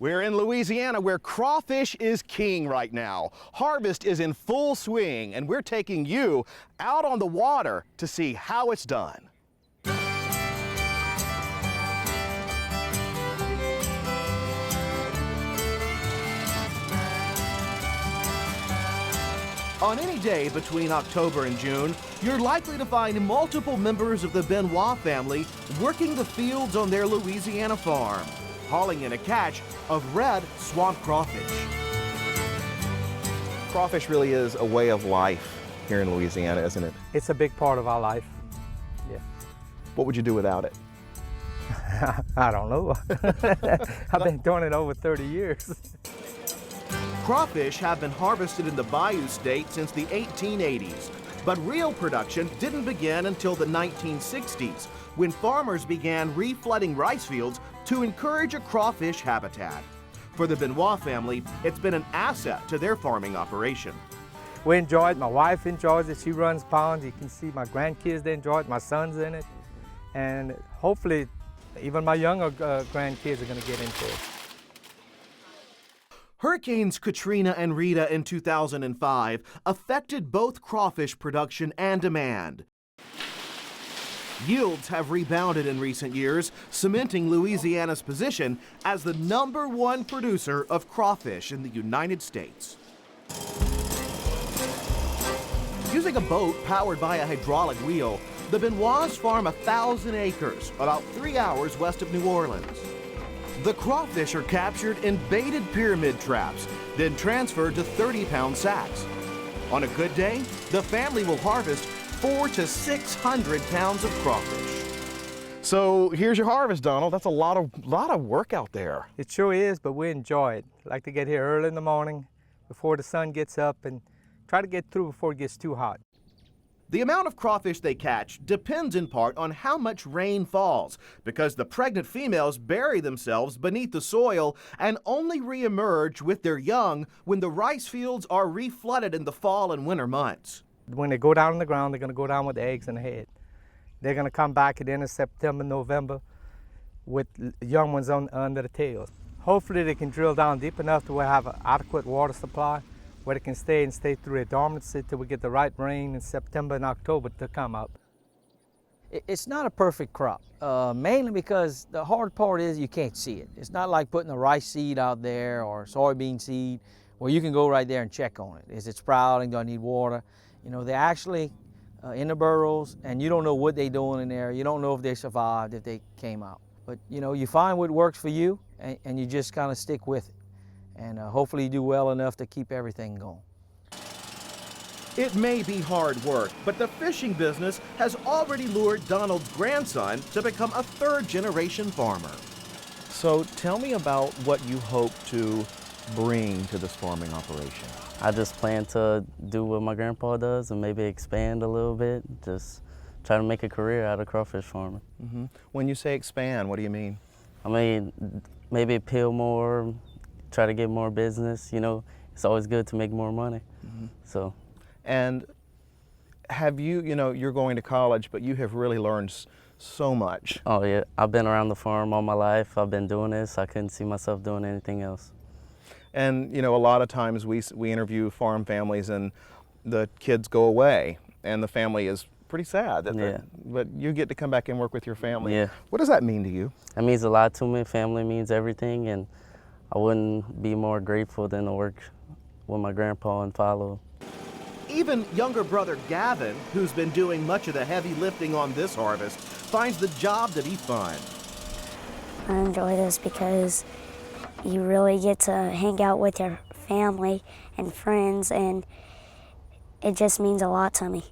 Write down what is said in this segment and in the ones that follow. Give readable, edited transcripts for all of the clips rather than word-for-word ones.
We're in Louisiana, where crawfish is king right now. Harvest is in full swing, and we're taking you out on the water to see how it's done. On any day between October and June, you're likely to find multiple members of the Benoit family working the fields on their Louisiana farm, hauling in a catch of red swamp crawfish. Crawfish really is a way of life here in Louisiana, isn't it? It's a big part of our life, yeah. What would you do without it? I don't know. I've been doing it over 30 years. Crawfish have been harvested in the bayou state since the 1880s, but real production didn't begin until the 1960s, when farmers began reflooding rice fields to encourage a crawfish habitat. For the Benoit family, it's been an asset to their farming operation. We enjoy it. My wife enjoys it. She runs ponds. You can see my grandkids, they enjoy it. My son's in it. And hopefully, even my younger grandkids are going to get into it. Hurricanes Katrina and Rita in 2005 affected both crawfish production and demand. Yields have rebounded in recent years, cementing Louisiana's position as the #1 producer of crawfish in the United States. Using a boat powered by a hydraulic wheel, the Benoits farm 1,000 acres, about 3 hours west of New Orleans. The crawfish are captured in baited pyramid traps, then transferred to 30-pound sacks. On a good day, the family will harvest 400 to 600 pounds of crawfish. So here's your harvest, Donald. That's a lot of work out there. It sure is, but we enjoy it. I like to get here early in the morning before the sun gets up and try to get through before it gets too hot. The amount of crawfish they catch depends in part on how much rain falls, because the pregnant females bury themselves beneath the soil and only reemerge with their young when the rice fields are reflooded in the fall and winter months. When they go down on the ground, they're going to go down with the eggs in the head. They're going to come back at the end of September, November with young ones under the tails. Hopefully they can drill down deep enough to have an adequate water supply where they can stay through their dormancy till we get the right rain in September and October to come up. It's not a perfect crop, mainly because the hard part is you can't see it. It's not like putting a rice seed out there or soybean seed where you can go right there and check on it. Is it sprouting? Do I need water? You know, they're actually in the burrows, and you don't know what they're doing in there. You don't know if they survived, if they came out. But, you know, you find what works for you, and you just kind of stick with it. And hopefully you do well enough to keep everything going. It may be hard work, but the fishing business has already lured Donald's grandson to become a third-generation farmer. So tell me about what you hope to bring to this farming operation. I just plan to do what my grandpa does and maybe expand a little bit, just try to make a career out of crawfish farming. Mm-hmm. When you say expand, what do you mean? I mean, maybe appeal more, try to get more business, you know. It's always good to make more money, so. And have you, you know, you're going to college, but you have really learned so much. Oh yeah, I've been around the farm all my life. I've been doing this. I couldn't see myself doing anything else. And, you know, a lot of times we interview farm families and the kids go away and the family is pretty sad. But you get to come back and work with your family. Yeah. What does that mean to you? That means a lot to me. Family means everything, and I wouldn't be more grateful than to work with my grandpa and follow. Even younger brother Gavin, who's been doing much of the heavy lifting on this harvest, finds the job to be fun. I enjoy this because you really get to hang out with your family and friends, and it just means a lot to me.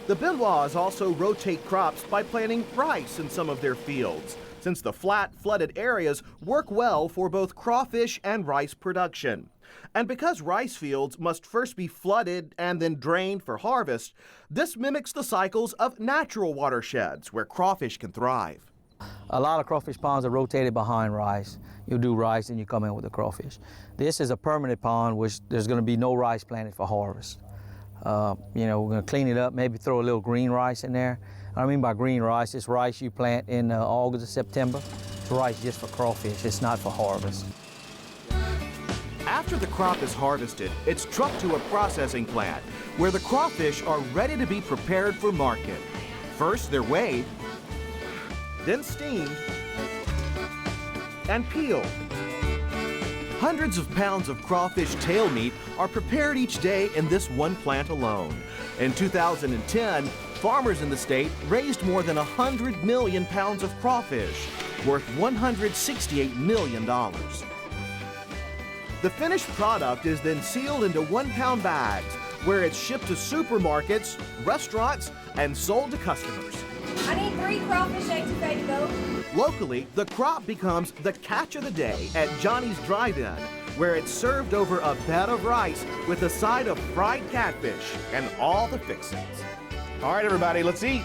The Benoits also rotate crops by planting rice in some of their fields, since the flat, flooded areas work well for both crawfish and rice production. And because rice fields must first be flooded and then drained for harvest, this mimics the cycles of natural watersheds where crawfish can thrive. A lot of crawfish ponds are rotated behind rice. You do rice and you come in with the crawfish. This is a permanent pond, which there's going to be no rice planted for harvest. You know, we're going to clean it up, maybe throw a little green rice in there. What I mean by green rice, it's rice you plant in August or September. It's rice just for crawfish, it's not for harvest. After the crop is harvested, it's trucked to a processing plant where the crawfish are ready to be prepared for market. First, they're weighed, then steamed, and peeled. Hundreds of pounds of crawfish tail meat are prepared each day in this one plant alone. In 2010, farmers in the state raised more than 100 million pounds of crawfish, worth $168 million. The finished product is then sealed into 1-pound bags, where it's shipped to supermarkets, restaurants, and sold to customers. I need 3 crawfish eggs if they go. Locally, the crop becomes the catch of the day at Johnny's Drive-In, where it's served over a bed of rice with a side of fried catfish and all the fixings. All right, everybody, let's eat.